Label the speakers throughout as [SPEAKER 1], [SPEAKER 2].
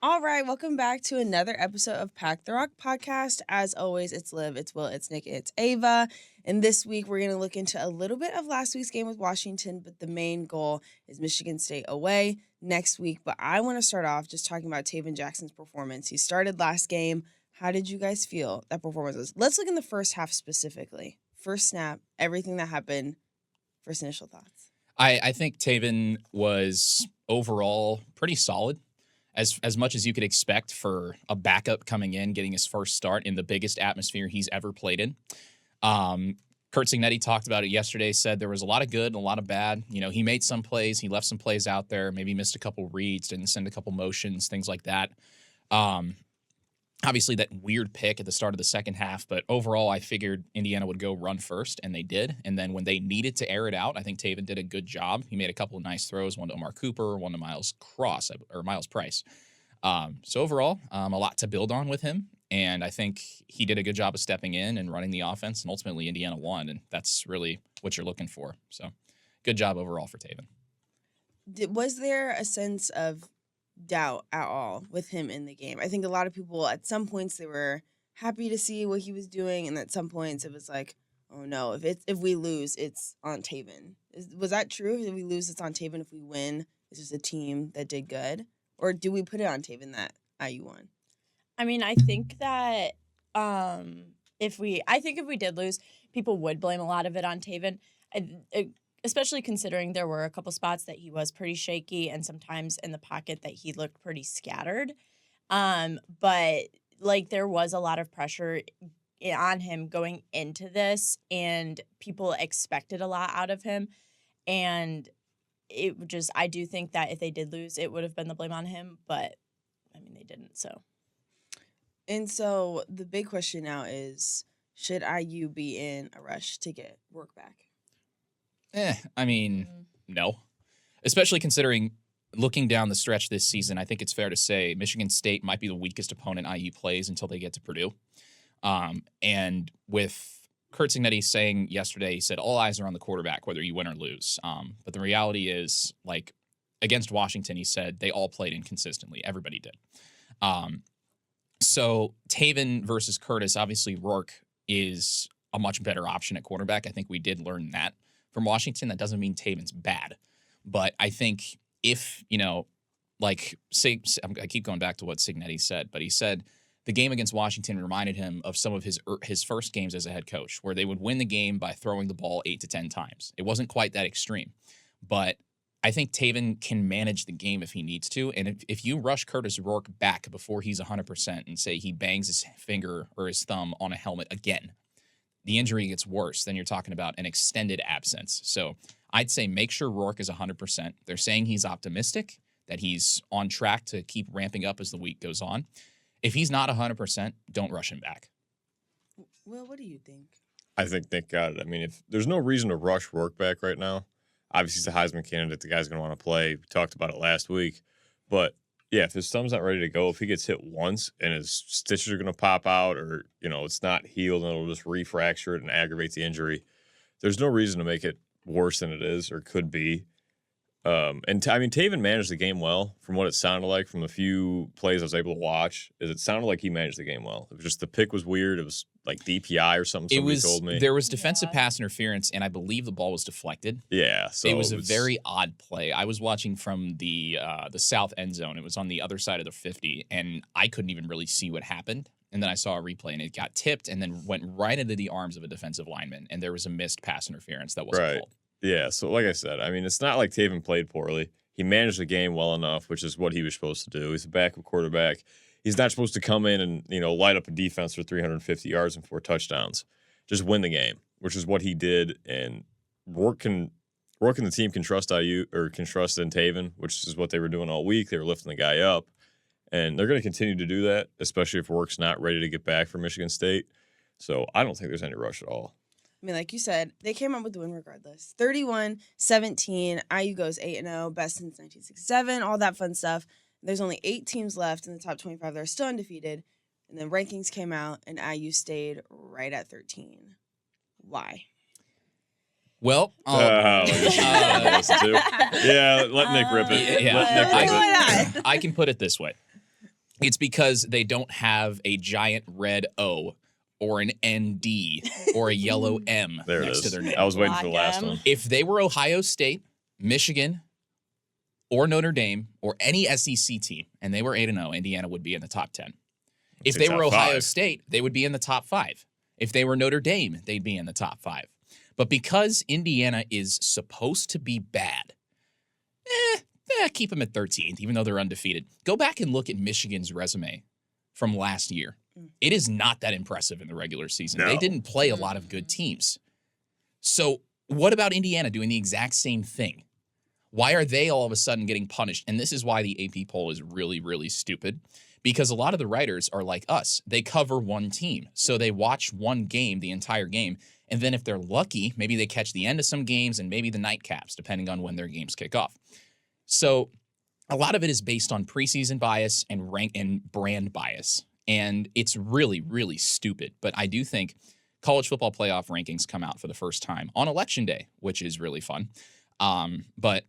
[SPEAKER 1] All right, welcome back to another episode of Pack the Rock podcast. As always, it's Liv, it's Will, it's Nick, it's Ava. And this week, we're going to look into a little bit of last week's game with Washington, but the main goal is Michigan State away next week. But I want to start off just talking about Taven Jackson's performance. He started last game. How did you guys feel that performance was? Let's look in the first half specifically. First snap, everything that happened. First initial thoughts.
[SPEAKER 2] I think Taven was overall pretty solid. As much as you could expect for a backup coming in, getting his first start in the biggest atmosphere he's ever played in. Kurt Signetti talked about it yesterday, said there was a lot of good and a lot of bad. You know, he made some plays, he left some plays out there, maybe missed a couple reads, didn't send a couple motions, things like that. Obviously, that weird pick at the start of the second half, but overall, I figured Indiana would go run first, and they did. And then when they needed to air it out, I think Taven did a good job. He made a couple of nice throws, one to Omar Cooper, one to Miles Price. So overall, a lot to build on with him, and I think he did a good job of stepping in and running the offense, and ultimately Indiana won, and that's really what you're looking for. So good job overall for Taven.
[SPEAKER 1] Was there a sense of doubt at all with him in the game? I think a lot of people at some points they were happy to see what he was doing, and at some points it was like, oh no, if we lose, it's on Taven. Was that true? If we lose, it's on Taven. If we win, it's just a team that did good, or do we put it on Taven that IU won?
[SPEAKER 3] I mean, I think that if we did lose, people would blame a lot of it on Taven. Especially considering there were a couple spots that he was pretty shaky and sometimes in the pocket that he looked pretty scattered. But, like, there was a lot of pressure on him going into this, and people expected a lot out of him. And I do think that if they did lose, it would have been the blame on him. But, I mean, they didn't, so.
[SPEAKER 1] And so the big question now is, should IU be in a rush to get Rourke back?
[SPEAKER 2] No. Especially considering looking down the stretch this season, I think it's fair to say Michigan State might be the weakest opponent IU plays until they get to Purdue. And with Kurt Signetti saying yesterday, he said, all eyes are on the quarterback, whether you win or lose. But the reality is, like, against Washington, he said they all played inconsistently. Everybody did. So Taven versus Kurtis, obviously Rourke is a much better option at quarterback. I think we did learn that from Washington. That doesn't mean Taven's bad. But I think if, I keep going back to what Signetti said, but he said the game against Washington reminded him of some of his first games as a head coach, where they would win the game by throwing the ball 8 to 10 times. It wasn't quite that extreme. But I think Taven can manage the game if he needs to. And if you rush Kurtis Rourke back before he's 100% and say he bangs his finger or his thumb on a helmet again, the injury gets worse. Then you're talking about an extended absence. So I'd say make sure Rourke is 100%. They're saying he's optimistic, that he's on track to keep ramping up as the week goes on. If he's not 100%, don't rush him back.
[SPEAKER 1] Well, what do you think?
[SPEAKER 4] I think Nick got it. I mean, if there's no reason to rush Rourke back right now. Obviously, he's a Heisman candidate. The guy's going to want to play. We talked about it last week. But, yeah, if his thumb's not ready to go, if he gets hit once and his stitches are going to pop out or, it's not healed and it'll just refracture it and aggravate the injury, there's no reason to make it worse than it is or could be. Taven managed the game well from what it sounded like from the few plays I was able to watch. It sounded like he managed the game well. It was just the pick was weird. It was like DPI or something. Somebody told me
[SPEAKER 2] there was defensive pass interference, and I believe the ball was deflected.
[SPEAKER 4] Yeah, so
[SPEAKER 2] it was a very odd play. I was watching from the south end zone. It was on the other side of the 50, and I couldn't even really see what happened. And then I saw a replay, and it got tipped, and then went right into the arms of a defensive lineman, and there was a missed pass interference that wasn't called.
[SPEAKER 4] Yeah, so like I said, I mean, it's not like Taven played poorly. He managed the game well enough, which is what he was supposed to do. He's a backup quarterback. He's not supposed to come in and, light up a defense for 350 yards and 4 touchdowns. Just win the game, which is what he did. And Rourke and the team can trust IU or can trust in Taven, which is what they were doing all week. They were lifting the guy up. And they're going to continue to do that, especially if Rourke's not ready to get back from Michigan State. So I don't think there's any rush at all.
[SPEAKER 1] I mean, like you said, they came up with the win regardless. 31-17, IU goes 8-0, best since 1967, all that fun stuff. There's only 8 teams left in the top 25 that are still undefeated. And then rankings came out, and IU stayed right at 13. Why?
[SPEAKER 2] Well,
[SPEAKER 4] yeah, let Nick rip it.
[SPEAKER 2] Yeah, I can put it this way. It's because they don't have a giant red O or an ND or a yellow M
[SPEAKER 4] There it
[SPEAKER 2] next to
[SPEAKER 4] is.
[SPEAKER 2] their name.
[SPEAKER 4] I was waiting for the last
[SPEAKER 3] Black M.
[SPEAKER 4] one.
[SPEAKER 2] If they were Ohio State, Michigan, or Notre Dame, or any SEC team, and they were 8-0, Indiana would be in the top 10. If
[SPEAKER 4] say
[SPEAKER 2] they were
[SPEAKER 4] top
[SPEAKER 2] Ohio
[SPEAKER 4] 5.
[SPEAKER 2] State, they would be in the top 5. If they were Notre Dame, they'd be in the top 5. But because Indiana is supposed to be bad, keep them at 13th, even though they're undefeated. Go back and look at Michigan's resume from last year. It is not that impressive in the regular season.
[SPEAKER 4] No.
[SPEAKER 2] They didn't play a lot of good teams. So what about Indiana doing the exact same thing? Why are they all of a sudden getting punished? And this is why the AP poll is really, really stupid. Because a lot of the writers are like us. They cover one team. So they watch one game, the entire game. And then if they're lucky, maybe they catch the end of some games and maybe the nightcaps, depending on when their games kick off. So a lot of it is based on preseason bias and rank and brand bias. And it's really, really stupid. But I do think college football playoff rankings come out for the first time on Election Day, which is really fun. But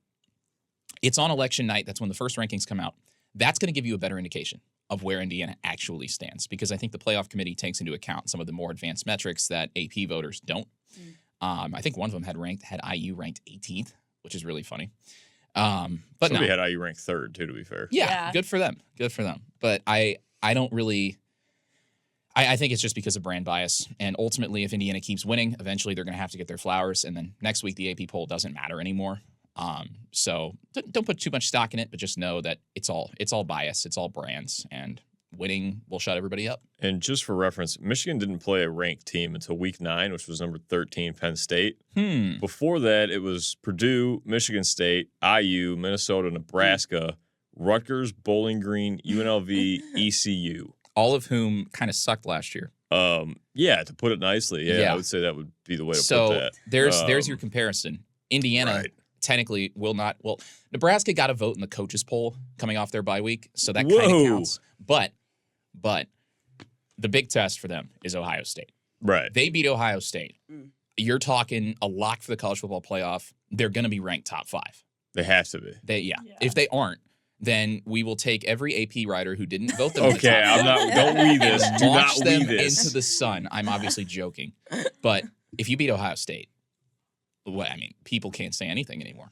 [SPEAKER 2] it's on election night. That's when the first rankings come out. That's going to give you a better indication of where Indiana actually stands, because I think the playoff committee takes into account some of the more advanced metrics that AP voters don't. I think one of them had IU ranked 18th, which is really funny. But
[SPEAKER 4] Somebody
[SPEAKER 2] no.
[SPEAKER 4] had IU ranked 3rd, too, to be fair.
[SPEAKER 2] Yeah, good for them. Good for them. But I don't really. I think it's just because of brand bias. And ultimately, if Indiana keeps winning, eventually they're going to have to get their flowers. And then next week, the AP poll doesn't matter anymore. So don't put too much stock in it, but just know that it's all bias. It's all brands, and winning will shut everybody up.
[SPEAKER 4] And just for reference, Michigan didn't play a ranked team until week 9, which was number 13, Penn State. Before that, it was Purdue, Michigan State, IU, Minnesota, Nebraska, Rutgers, Bowling Green, UNLV, ECU.
[SPEAKER 2] All of whom kind of sucked last year.
[SPEAKER 4] Yeah, to put it nicely. Yeah, I would say that would be the way to put that.
[SPEAKER 2] There's your comparison. Indiana technically will not. Well, Nebraska got a vote in the coaches poll coming off their bye week, so that kind of counts. But the big test for them is Ohio State.
[SPEAKER 4] Right.
[SPEAKER 2] They beat Ohio State. You're talking a lock for the college football playoff. They're going to be ranked top 5.
[SPEAKER 4] They have to be.
[SPEAKER 2] Yeah. If they aren't, then we will take every AP writer who didn't vote them.
[SPEAKER 4] Okay, I'm not. Don't we this? Do not
[SPEAKER 2] launch them
[SPEAKER 4] we this
[SPEAKER 2] into the sun. I'm obviously joking, but if you beat Ohio State, people can't say anything anymore.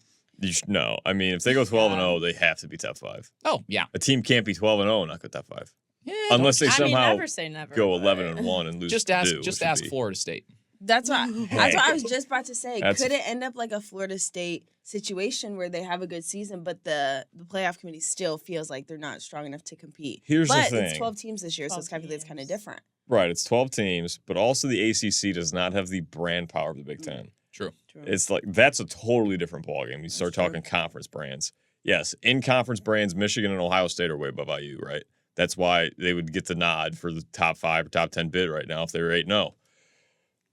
[SPEAKER 4] No, I mean, if they go 12-0, they have to be top 5.
[SPEAKER 2] Oh yeah,
[SPEAKER 4] a team can't be 12-0 and not go top 5.
[SPEAKER 2] Yeah,
[SPEAKER 4] unless they somehow
[SPEAKER 3] never say never,
[SPEAKER 4] go 11-1 and lose.
[SPEAKER 2] Just ask Florida State.
[SPEAKER 1] That's what I was just about to say. Could it end up like a Florida State situation where they have a good season, but the playoff committee still feels like they're not strong enough to compete?
[SPEAKER 4] Here's the thing.
[SPEAKER 1] It's 12 teams this year, so it's calculated kind of different.
[SPEAKER 4] Right, it's 12 teams, but also the ACC does not have the brand power of the Big Ten.
[SPEAKER 2] True.
[SPEAKER 4] It's like that's a totally different ballgame. You start talking conference brands. Yes, in conference brands, Michigan and Ohio State are way above IU, right? That's why they would get the nod for the top 5 or top 10 bid right now if they were 8-0.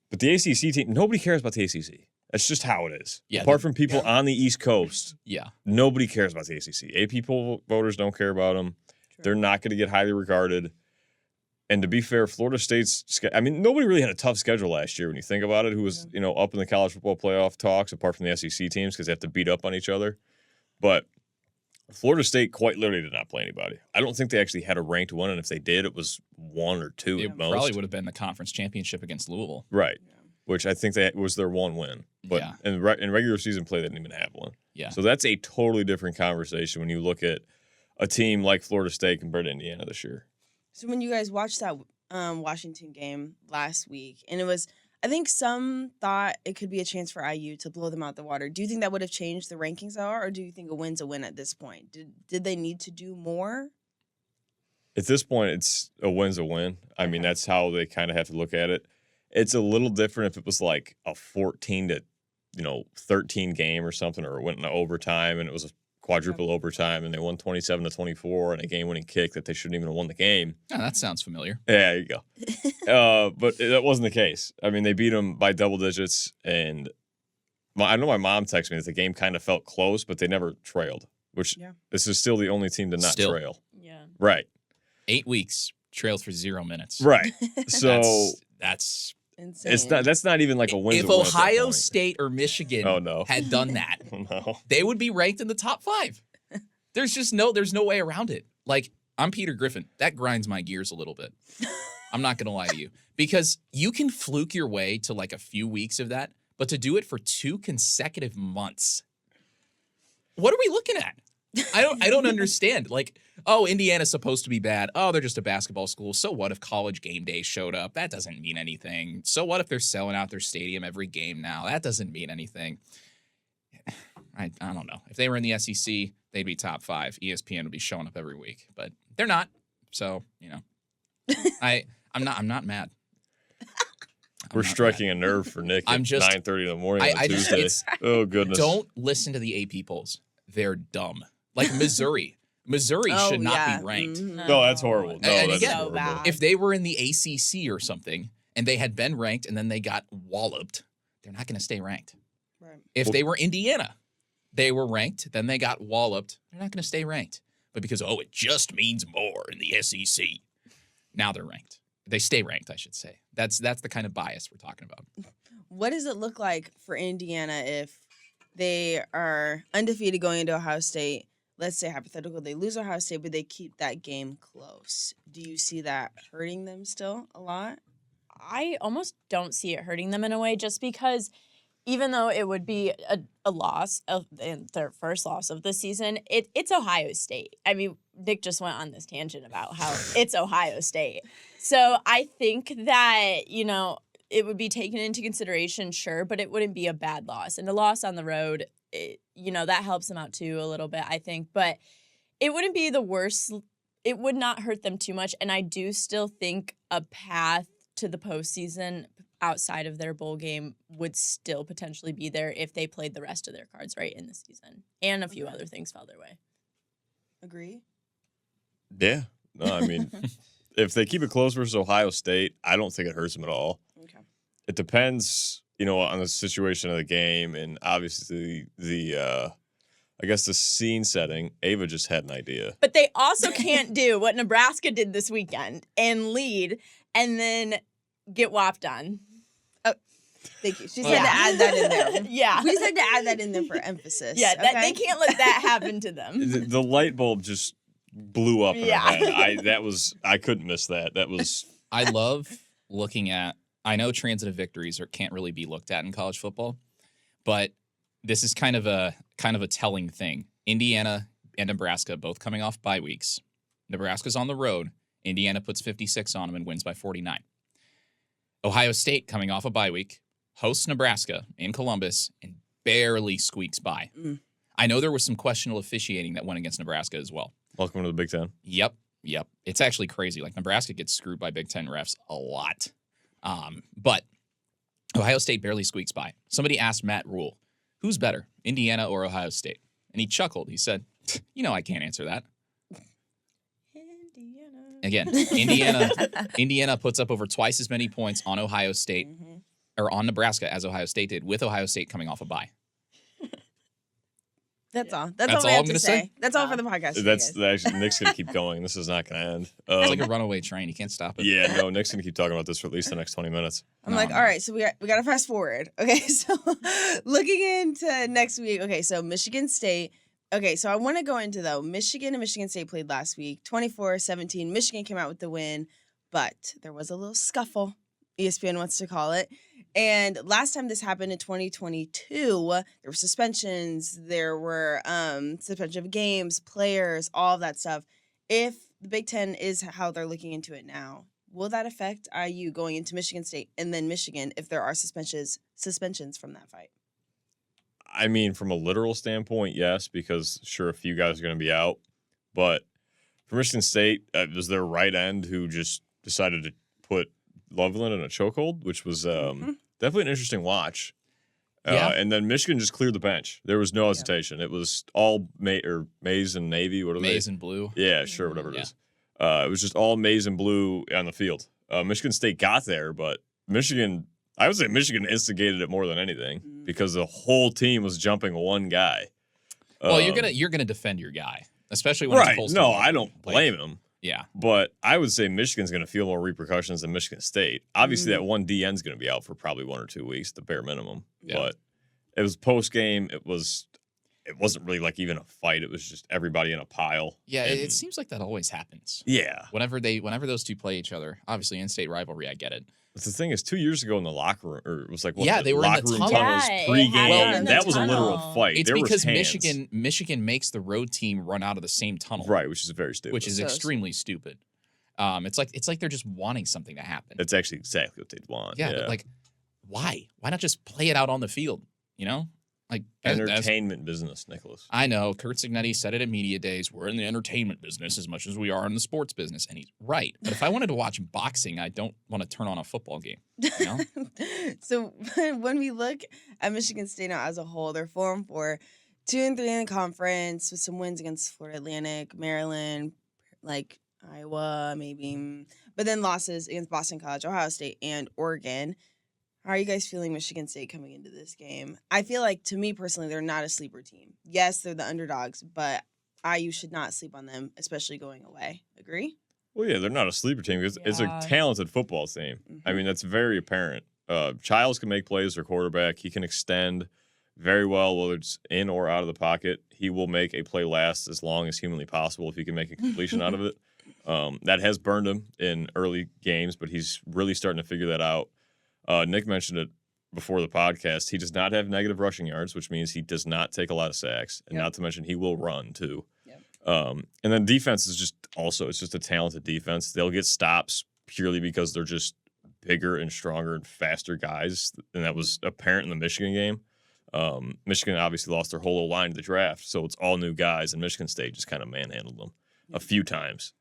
[SPEAKER 4] But the ACC team, nobody cares about the ACC. That's just how it is.
[SPEAKER 2] Yeah,
[SPEAKER 4] apart from people on the East Coast, nobody cares about the ACC. AP voters don't care about them. True. They're not going to get highly regarded. And to be fair, Florida State's, nobody really had a tough schedule last year when you think about it, who was, up in the college football playoff talks, apart from the SEC teams, because they have to beat up on each other. But Florida State quite literally did not play anybody. I don't think they actually had a ranked one, and if they did, it was 1 or 2 at most.
[SPEAKER 2] Probably would have been the conference championship against Louisville.
[SPEAKER 4] Right, which I think that was their one win. But in regular season play, they didn't even have one.
[SPEAKER 2] Yeah.
[SPEAKER 4] So that's a totally different conversation when you look at a team like Florida State compared to Indiana this year.
[SPEAKER 1] So when you guys watched that Washington game last week, and it was, I think some thought it could be a chance for IU to blow them out the water. Do you think that would have changed the rankings at all, or do you think a win's a win at this point? Did they need to do more?
[SPEAKER 4] At this point, it's a win's a win. I mean, that's how they kind of have to look at it. It's a little different if it was like a 14-13 game or something, or it went into overtime and it was a quadruple overtime and they won 27-24 and a game-winning kick that they shouldn't even have won the game.
[SPEAKER 2] Oh, that sounds familiar.
[SPEAKER 4] Yeah, there you go. But that wasn't the case. I mean, they beat them by double digits, and I know my mom texted me that the game kind of felt close, but they never trailed, which this is still the only team to not trail.
[SPEAKER 3] Yeah.
[SPEAKER 4] Right.
[SPEAKER 2] 8 weeks, trailed for 0 minutes.
[SPEAKER 4] Right. So
[SPEAKER 2] that's
[SPEAKER 1] insane.
[SPEAKER 4] That's not even like a win.
[SPEAKER 2] If Ohio State or Michigan had done that, they would be ranked in the top 5. There's no way around it. Like, I'm Peter Griffin. That grinds my gears a little bit. I'm not going to lie to you. Because you can fluke your way to like a few weeks of that, but to do it for 2 consecutive months, what are we looking at? I don't understand. Like, oh, Indiana's supposed to be bad. Oh, they're just a basketball school. So what if College Game Day showed up? That doesn't mean anything. So what if they're selling out their stadium every game now? That doesn't mean anything. I don't know. If they were in the SEC, they'd be top 5. ESPN would be showing up every week, but they're not. So, I'm not mad.
[SPEAKER 4] We're striking a nerve for Nick at 9:30 in the morning on Tuesday. Oh, goodness.
[SPEAKER 2] Don't listen to the AP polls. They're dumb. Like Missouri. Missouri should not be ranked.
[SPEAKER 4] No, that's horrible. No,
[SPEAKER 2] and
[SPEAKER 4] that's
[SPEAKER 2] again,
[SPEAKER 4] horrible.
[SPEAKER 2] if they were in the ACC or something and they had been ranked and then they got walloped, they're not going to stay ranked.
[SPEAKER 1] Right.
[SPEAKER 2] If they were Indiana, they were ranked, then they got walloped, they're not going to stay ranked. But because, it just means more in the SEC, now they're ranked. They stay ranked, I should say. That's the kind of bias we're talking about.
[SPEAKER 1] What does it look like for Indiana if they are undefeated going into Ohio State? Let's say hypothetical, they lose Ohio State, but they keep that game close. Do you see that hurting them still a lot?
[SPEAKER 3] I almost don't see it hurting them in a way, just because even though it would be a loss and their first loss of the season, it's Ohio State. I mean, Nick just went on this tangent about how it's Ohio State. So I think that, it would be taken into consideration, sure, but it wouldn't be a bad loss. And a loss on the road, that helps them out too a little bit, I think. But it wouldn't be the worst. It would not hurt them too much. And I do still think a path to the postseason outside of their bowl game would still potentially be there if they played the rest of their cards right in the season. And a few other things fell their way.
[SPEAKER 1] Agree?
[SPEAKER 4] Yeah. No, I mean, if they keep it close versus Ohio State, I don't think it hurts them at all.
[SPEAKER 1] Okay.
[SPEAKER 4] It depends, on the situation of the game and obviously the scene setting. Ava just had an idea.
[SPEAKER 3] But they also can't do what Nebraska did this weekend and lead and then get whopped on.
[SPEAKER 1] Oh, thank you. She said to add that in there.
[SPEAKER 3] Yeah.
[SPEAKER 1] We said to add that in there for emphasis.
[SPEAKER 3] Yeah,
[SPEAKER 1] okay?
[SPEAKER 3] they can't let that happen to them.
[SPEAKER 4] The light bulb just blew up in her head. I couldn't miss that. That was.
[SPEAKER 2] I love looking at. I know transitive victories can't really be looked at in college football, but this is kind of a telling thing. Indiana and Nebraska both coming off bye weeks. Nebraska's on the road. Indiana puts 56 on them and wins by 49. Ohio State coming off a bye week, hosts Nebraska in Columbus and barely squeaks by. I know there was some questionable officiating that went against Nebraska as well.
[SPEAKER 4] Welcome to the Big Ten.
[SPEAKER 2] Yep. It's actually crazy. Like Nebraska gets screwed by Big Ten refs a lot. But Ohio State barely squeaks by. Somebody asked Matt Rule, who's better, Indiana or Ohio State? And he chuckled. He said, I can't answer that. Again, Indiana puts up over twice as many points on Ohio State or on Nebraska as Ohio State did, with Ohio State coming off a bye.
[SPEAKER 1] That's all. That's all we have to say. That's all for the podcast.
[SPEAKER 4] Actually, Nick's going to keep going. This is not going to end.
[SPEAKER 2] It's like a runaway train. You can't stop it.
[SPEAKER 4] Yeah, no, Nick's going to keep talking about this for at least the next 20 minutes.
[SPEAKER 1] All right, so we got to fast forward. Okay, so looking into next week. Okay, so Michigan State. Okay, so I want to go into, though, Michigan and Michigan State played last week, 24-17. Michigan came out with the win, but there was a little scuffle, ESPN wants to call it. And last time this happened in 2022, there were suspensions, there were suspension of games, players, all of that stuff. If the Big Ten is how they're looking into it now, will that affect IU going into Michigan State and then Michigan if there are suspensions from that fight?
[SPEAKER 4] I mean, from a literal standpoint, yes, because sure, a few guys are going to be out. But for Michigan State, it was their right end who just decided to put Loveland in a chokehold, which was definitely an interesting watch. And then Michigan just cleared the bench. There was no hesitation. It was all maize and navy. What are they?
[SPEAKER 2] Maize and blue.
[SPEAKER 4] Yeah, sure, whatever it is. It was just all maize and blue on the field. Michigan State got there, but I would say Michigan instigated it more than anything because the whole team was jumping one guy.
[SPEAKER 2] Well, you're gonna defend your guy, especially when it's
[SPEAKER 4] No, I don't blame him.
[SPEAKER 2] Yeah,
[SPEAKER 4] but I would say Michigan's going to feel more repercussions than Michigan State. Obviously, that one DN's going to be out for probably 1 or 2 weeks, the bare minimum. Yeah. But it was post game. It was it wasn't really like even a fight. It was just everybody in a pile.
[SPEAKER 2] Yeah,
[SPEAKER 4] And
[SPEAKER 2] it seems like that always happens.
[SPEAKER 4] yeah.
[SPEAKER 2] Whenever those two play each other, obviously in-state rivalry, I get it.
[SPEAKER 4] But the thing is, 2 years ago in the locker room, or it was like,
[SPEAKER 2] Yeah, they were in the
[SPEAKER 4] locker room
[SPEAKER 2] tunnel.
[SPEAKER 4] tunnels
[SPEAKER 3] Yeah, it
[SPEAKER 4] pregame.
[SPEAKER 3] happened
[SPEAKER 2] in the
[SPEAKER 4] That was a literal
[SPEAKER 3] tunnel.
[SPEAKER 4] fight.
[SPEAKER 2] It's
[SPEAKER 4] There was
[SPEAKER 2] because
[SPEAKER 4] hands.
[SPEAKER 2] Michigan makes the road team run out of the same tunnel,
[SPEAKER 4] Right, which is very stupid.
[SPEAKER 2] which is
[SPEAKER 1] So
[SPEAKER 2] extremely stupid. It's like they're just wanting something to happen.
[SPEAKER 4] That's actually exactly what they'd want.
[SPEAKER 2] Yeah, but like, why? Why not just play it out on the field? You know, like
[SPEAKER 4] entertainment business, Nicholas.
[SPEAKER 2] I know Kurt Signetti said it at media days. We're in the entertainment business as much as we are in the sports business, and he's right. But if I wanted to watch boxing, I don't want to turn on a football game. You know?
[SPEAKER 1] So when we look at Michigan State now as a whole, they're 4-4, 2-3 in the conference with some wins against Florida Atlantic, Maryland, like Iowa, maybe, but then losses against Boston College, Ohio State, and Oregon. How are you guys feeling Michigan State coming into this game? I feel like, to me personally, they're not a sleeper team. Yes, they're the underdogs, but IU should not sleep on them, especially going away. Agree?
[SPEAKER 4] Well, yeah, they're not a sleeper team. It's a
[SPEAKER 3] Yeah.
[SPEAKER 4] talented football team. I
[SPEAKER 1] Mhm.
[SPEAKER 4] mean, that's very apparent. Childs can make plays, their quarterback. He can extend very well, whether it's in or out of the pocket. He will make a play last as long as humanly possible if he can make a completion out of it. That has burned him in early games, but he's really starting to figure that out. Nick mentioned it before the podcast. He does not have negative rushing yards, which means he does not take a lot of sacks, and
[SPEAKER 1] Yep.
[SPEAKER 4] not to mention he will run too.
[SPEAKER 1] Yep.
[SPEAKER 4] And then defense is it's just a talented defense. They'll get stops purely because they're just bigger and stronger and faster guys, and that was apparent in the Michigan game. Michigan obviously lost their whole line to the draft, so it's all new guys, and Michigan State just kind of manhandled them a few times.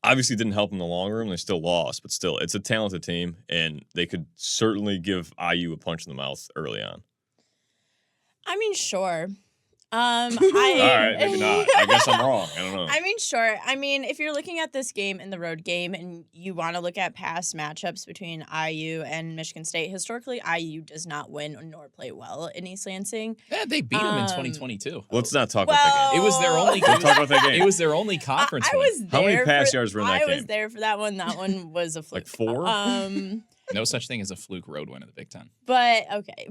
[SPEAKER 4] Obviously didn't help in the long run. They still lost, but still, it's a talented team, and they could certainly give IU a punch in the mouth early on.
[SPEAKER 3] I mean, sure.
[SPEAKER 4] All right, maybe not. I guess I'm wrong. I don't know.
[SPEAKER 3] I mean, sure. I mean, if you're looking at this game in the road game and you want to look at past matchups between IU and Michigan State, historically, IU does not win nor play well in East Lansing.
[SPEAKER 2] Yeah, they beat them in 2022.
[SPEAKER 4] Let's not talk about that game.
[SPEAKER 2] It was their only.
[SPEAKER 4] Don't talk about that game.
[SPEAKER 2] It was their only conference
[SPEAKER 3] I
[SPEAKER 2] win.
[SPEAKER 3] was there.
[SPEAKER 4] How many pass
[SPEAKER 3] for-
[SPEAKER 4] yards were in that
[SPEAKER 3] I was
[SPEAKER 4] game?
[SPEAKER 3] there for that one. That one was a fluke.
[SPEAKER 4] Like 4?
[SPEAKER 2] No such thing as a fluke road win in the Big Ten.
[SPEAKER 3] But okay,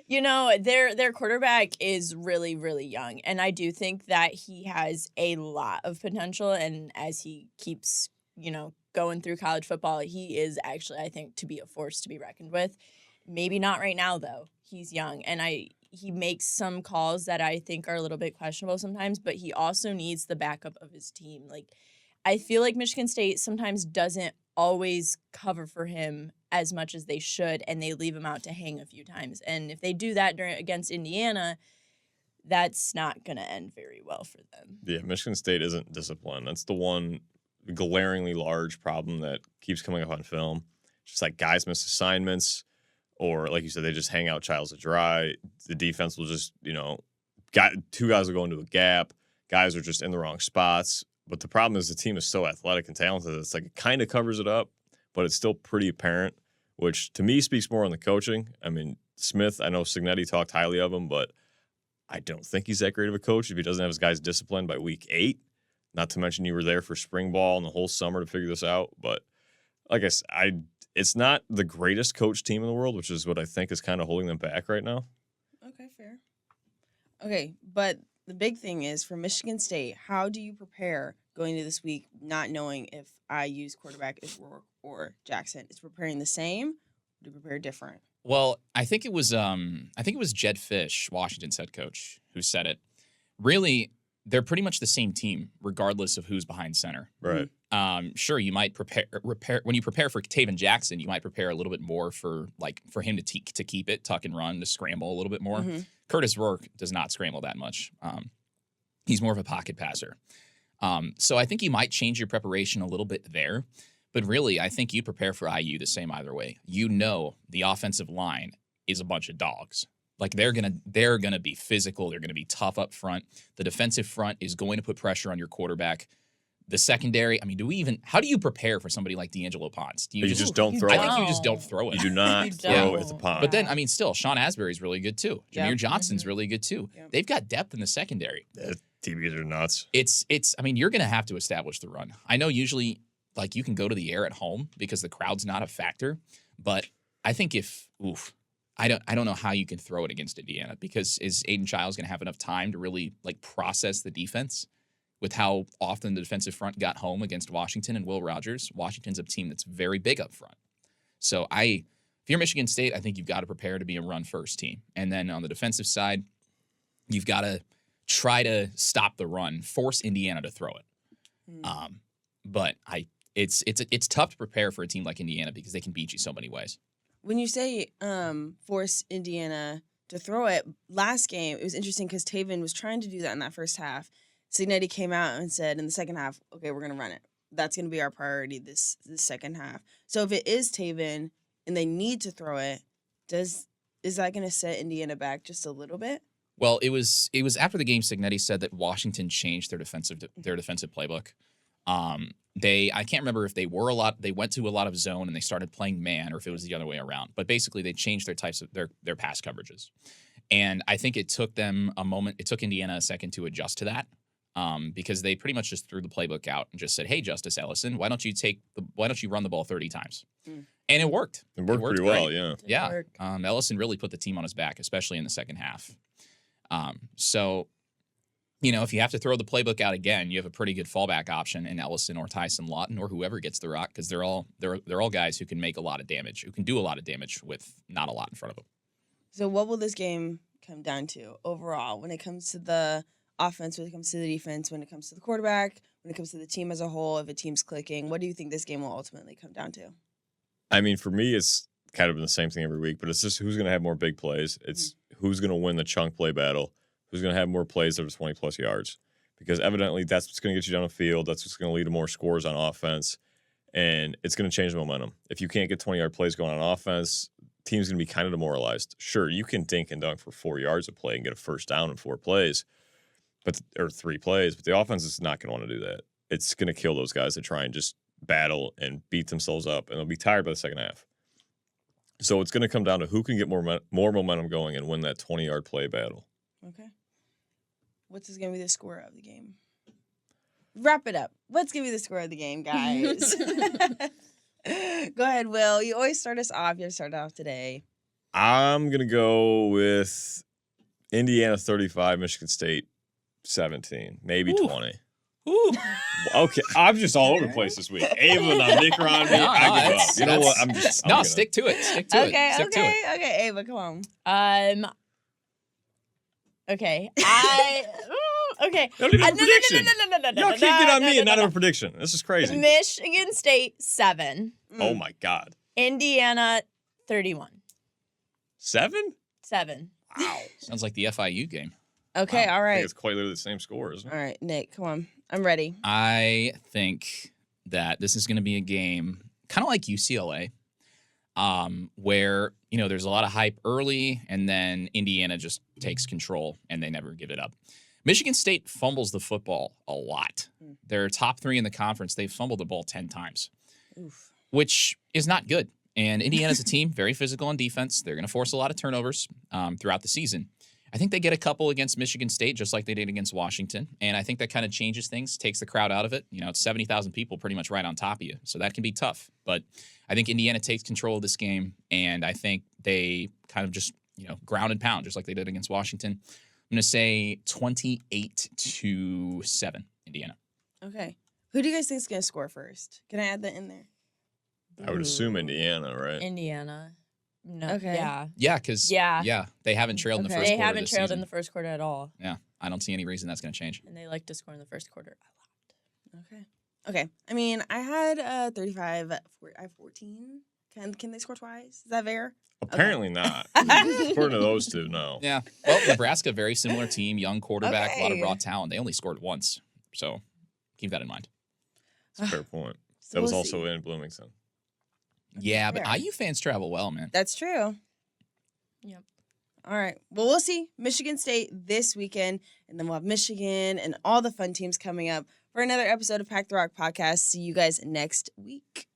[SPEAKER 3] you know, their quarterback is really, really young, and I do think that he has a lot of potential. And as he keeps, going through college football, he is actually, I think, to be a force to be reckoned with. Maybe not right now though. He's young, and he makes some calls that I think are a little bit questionable sometimes. But he also needs the backup of his team. Like, I feel like Michigan State sometimes doesn't always cover for him as much as they should, and they leave him out to hang a few times. And if they do that against Indiana, that's not going to end very well for them.
[SPEAKER 4] Yeah, Michigan State isn't disciplined. That's the one glaringly large problem that keeps coming up on film. Just like guys miss assignments, or like you said, they just hang out Childs to dry. The defense will just, two guys will go into a gap. Guys are just in the wrong spots. But the problem is the team is so athletic and talented. It's like it kind of covers it up, but it's still pretty apparent, which to me speaks more on the coaching. I mean, Smith, I know Signetti talked highly of him, but I don't think he's that great of a coach if he doesn't have his guys disciplined by week 8. Not to mention you were there for spring ball and the whole summer to figure this out. But like I said, it's not the greatest coach team in the world, which is what I think is kind of holding them back right now.
[SPEAKER 1] Okay, fair. Okay, but the big thing is for Michigan State, how do you prepare going into this week not knowing if IU's quarterback is Rourke or Jackson? Is preparing the same or do you prepare different?
[SPEAKER 2] Well, I think it was Jed Fish, Washington's head coach, who said it. Really, they're pretty much the same team, regardless of who's behind center.
[SPEAKER 4] Right.
[SPEAKER 2] Sure, you might prepare when you prepare for Taven Jackson, you might prepare a little bit more for him to keep it, tuck and run, to scramble a little bit more.
[SPEAKER 1] Mm-hmm.
[SPEAKER 2] Kurtis Rourke does not scramble that much. He's more of a pocket passer. So I think you might change your preparation a little bit there. But really, I think you prepare for IU the same either way. The offensive line is a bunch of dogs. Like they're gonna be physical. They're gonna be tough up front. The defensive front is going to put pressure on your quarterback. The secondary, I mean, how do you prepare for somebody like D'Angelo Ponce? Do
[SPEAKER 4] You just don't
[SPEAKER 3] you
[SPEAKER 4] throw
[SPEAKER 2] I
[SPEAKER 4] it.
[SPEAKER 2] think you just don't throw it.
[SPEAKER 4] You do not
[SPEAKER 3] You
[SPEAKER 4] throw
[SPEAKER 3] don't.
[SPEAKER 4] at the pond.
[SPEAKER 2] But then, I mean, still, Sean Asbury's really good too.
[SPEAKER 1] Yeah.
[SPEAKER 2] Jameer Johnson's
[SPEAKER 1] Mhm.
[SPEAKER 2] really good too.
[SPEAKER 1] Yeah.
[SPEAKER 2] They've got depth in the secondary.
[SPEAKER 4] TVs are nuts.
[SPEAKER 2] I mean, you're going to have to establish the run. I know usually, like, you can go to the air at home because the crowd's not a factor. But I think I don't know how you can throw it against Indiana, because is Aiden Childs going to have enough time to really like process the defense with how often the defensive front got home against Washington and Will Rogers? Washington's a team that's very big up front. So if you're Michigan State, I think you've got to prepare to be a run-first team. And then on the defensive side, you've got to try to stop the run, force Indiana to throw it. But it's tough to prepare for a team like Indiana because they can beat you so many ways.
[SPEAKER 1] When you say force Indiana to throw it, last game, it was interesting because Taven was trying to do that in that first half. Signetti came out and said in the second half, okay, we're going to run it. That's going to be our priority this second half. So if it is Taven and they need to throw it, is that going to set Indiana back just a little bit?
[SPEAKER 2] Well, it was after the game. Signetti said that Washington changed their defensive playbook. I can't remember if they went to a lot of zone and they started playing man, or if it was the other way around. But basically, they changed their types of their pass coverages, and I think it took them a moment. It took Indiana a second to adjust to that. Because they pretty much just threw the playbook out and just said, "Hey, Justice Ellison, why don't you run the ball 30 times?" And it worked.
[SPEAKER 4] It worked pretty well, yeah.
[SPEAKER 2] Yeah. Ellison really put the team on his back, especially in the second half. So, if you have to throw the playbook out again, you have a pretty good fallback option in Ellison or Tyson Lawton or whoever gets the rock, because they're all guys who can make a lot of damage, who can do a lot of damage with not a lot in front of them.
[SPEAKER 1] So what will this game come down to overall when it comes to the offense, when it comes to the defense, when it comes to the quarterback, when it comes to the team as a whole, if a team's clicking? What do you think this game will ultimately come down to?
[SPEAKER 4] I mean, for me, it's kind of been the same thing every week, but it's just who's going to have more big plays. It's who's going to win the chunk play battle, who's going to have more plays that are 20-plus yards. Because evidently that's what's going to get you down the field. That's what's going to lead to more scores on offense. And it's going to change the momentum. If you can't get 20-yard plays going on offense, team's going to be kind of demoralized. Sure, you can dink and dunk for 4 yards of play and get a first down in 4 plays. Or 3 plays, but the offense is not going to want to do that. It's going to kill those guys that try and just battle and beat themselves up, and they'll be tired by the second half. So it's going to come down to who can get more momentum going and win that 20-yard play battle.
[SPEAKER 1] Okay. What's going to be the score of the game? Wrap it up. What's going to be the score of the game, guys? Go ahead, Will. You always start us off. You start off today.
[SPEAKER 4] I'm going to go with Indiana 35, Michigan State 17, maybe 20.
[SPEAKER 2] Ooh.
[SPEAKER 4] Okay, I'm just all over the place this week. Ava and Nick are on me. I give up. You know what?
[SPEAKER 2] Stick to it. Stick to it.
[SPEAKER 1] Okay, Ava, come on.
[SPEAKER 3] Okay. Okay.
[SPEAKER 4] Don't even have a prediction.
[SPEAKER 3] No.
[SPEAKER 4] Y'all can't get on me and not have a prediction. This is crazy.
[SPEAKER 3] Michigan State 7.
[SPEAKER 4] Oh my God.
[SPEAKER 3] Indiana 31.
[SPEAKER 4] 7?
[SPEAKER 3] 7.
[SPEAKER 4] Wow.
[SPEAKER 2] Sounds like the FIU game.
[SPEAKER 1] Okay, all
[SPEAKER 4] I
[SPEAKER 1] right.
[SPEAKER 4] think it's quite literally the same score, isn't it?
[SPEAKER 1] All right, Nick, come on. I'm ready.
[SPEAKER 2] I think that this is going to be a game kind of like UCLA, where, there's a lot of hype early and then Indiana just takes control and they never give it up. Michigan State fumbles the football a lot. They're top 3 in the conference. They've fumbled the ball 10 times, which is not good. And Indiana's a team, very physical on defense. They're going to force a lot of turnovers throughout the season. I think they get a couple against Michigan State, just like they did against Washington. And I think that kind of changes things, takes the crowd out of it. It's 70,000 people pretty much right on top of you. So that can be tough. But I think Indiana takes control of this game. And I think they kind of just, ground and pound, just like they did against Washington. I'm going to say 28-7, Indiana.
[SPEAKER 1] Okay. Who do you guys think is going to score first? Can I add that in there?
[SPEAKER 4] I would assume Indiana, right?
[SPEAKER 3] Indiana. No.
[SPEAKER 1] Okay.
[SPEAKER 2] Yeah, because they haven't trailed in the first quarter.
[SPEAKER 3] They haven't
[SPEAKER 2] this
[SPEAKER 3] trailed
[SPEAKER 2] season.
[SPEAKER 3] in the first quarter at all.
[SPEAKER 2] Yeah, I don't see any reason that's going to change.
[SPEAKER 3] And they like to score in the first quarter a lot.
[SPEAKER 1] Okay. I mean, I had 35. I have 14. Can they score twice? Is that fair?
[SPEAKER 4] Apparently not. According to those two, no.
[SPEAKER 2] Yeah. Well, Nebraska, very similar team, young quarterback, a lot of
[SPEAKER 1] Okay.
[SPEAKER 2] raw talent. They only scored once, so keep that in mind.
[SPEAKER 4] That's a fair point.
[SPEAKER 1] So
[SPEAKER 4] That was
[SPEAKER 1] we'll
[SPEAKER 4] also
[SPEAKER 1] see.
[SPEAKER 4] in Bloomington.
[SPEAKER 2] Yeah, but
[SPEAKER 1] fair.
[SPEAKER 2] IU fans travel well, man.
[SPEAKER 1] That's true.
[SPEAKER 3] Yep.
[SPEAKER 1] All right. Well, we'll see Michigan State this weekend, and then we'll have Michigan and all the fun teams coming up for another episode of Pack the Rock Podcast. See you guys next week.